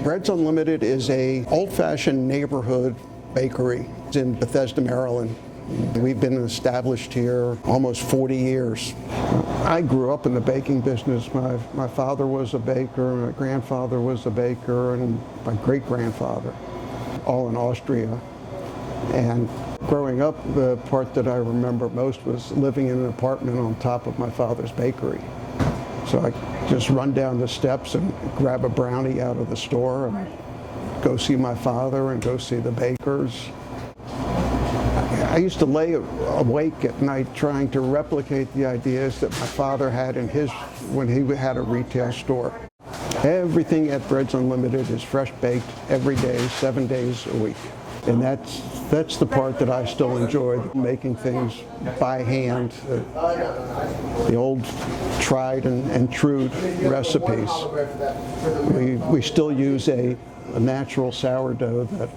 Breads Unlimited is a old-fashioned neighborhood bakery. It's in Bethesda, Maryland. We've been established here almost 40 years. I grew up in the baking business. My father was a baker, my grandfather was a baker, and my great-grandfather, all in Austria. And growing up, the part that I remember most was living in an apartment on top of my father's bakery. So I just run down the steps and grab a brownie out of the store and go see my father and go see the bakers. I used to lay awake at night trying to replicate the ideas that my father had when he had a retail store. Everything at Breads Unlimited is fresh baked every day, 7 days a week. And that's the part that I still enjoy, making things by hand, the old tried and true recipes. We still use a natural sourdough that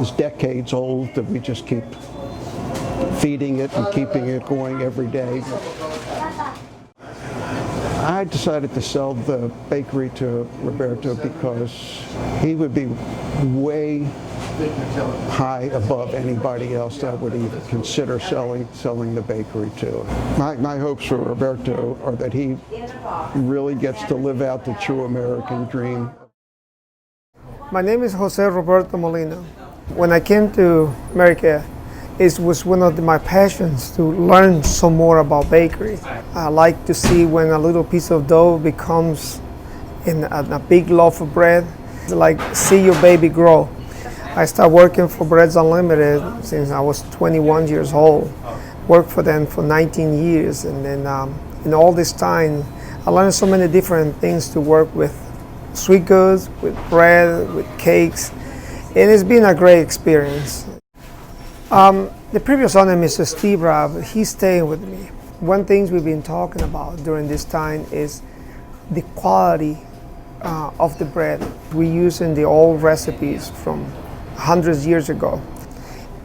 is decades old, that we just keep feeding it and keeping it going every day. I decided to sell the bakery to Roberto because he would be way high above anybody else I would even consider selling the bakery to. My hopes for Roberto are that he really gets to live out the true American dream. My name is Roberto Molina. When I came to America, it was one of my passions to learn some more about bakery. I like to see when a little piece of dough becomes in a big loaf of bread. It's like see your baby grow. I started working for Breads Unlimited since I was 21 years old. Worked for them for 19 years, and then in all this time, I learned so many different things to work with sweet goods, with bread, with cakes, and it's been a great experience. The previous owner, Mr. Raab, he's staying with me. One thing we've been talking about during this time is the quality of the bread. We use in the old recipes from hundreds of years ago.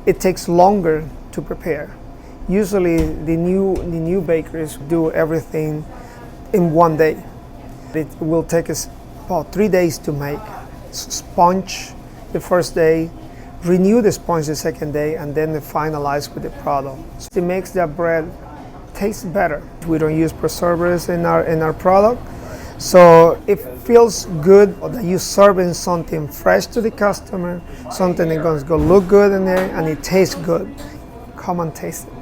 It takes longer to prepare. Usually the new bakeries do everything in one day. It will take us about 3 days to make. Sponge the first day, renew the sponge the second day, and then finalize with the product. It makes that bread taste better. We don't use preservatives in our product, so it feels good that you're serving something fresh to the customer, something that's going to look good in there, and it tastes good. Come and taste it.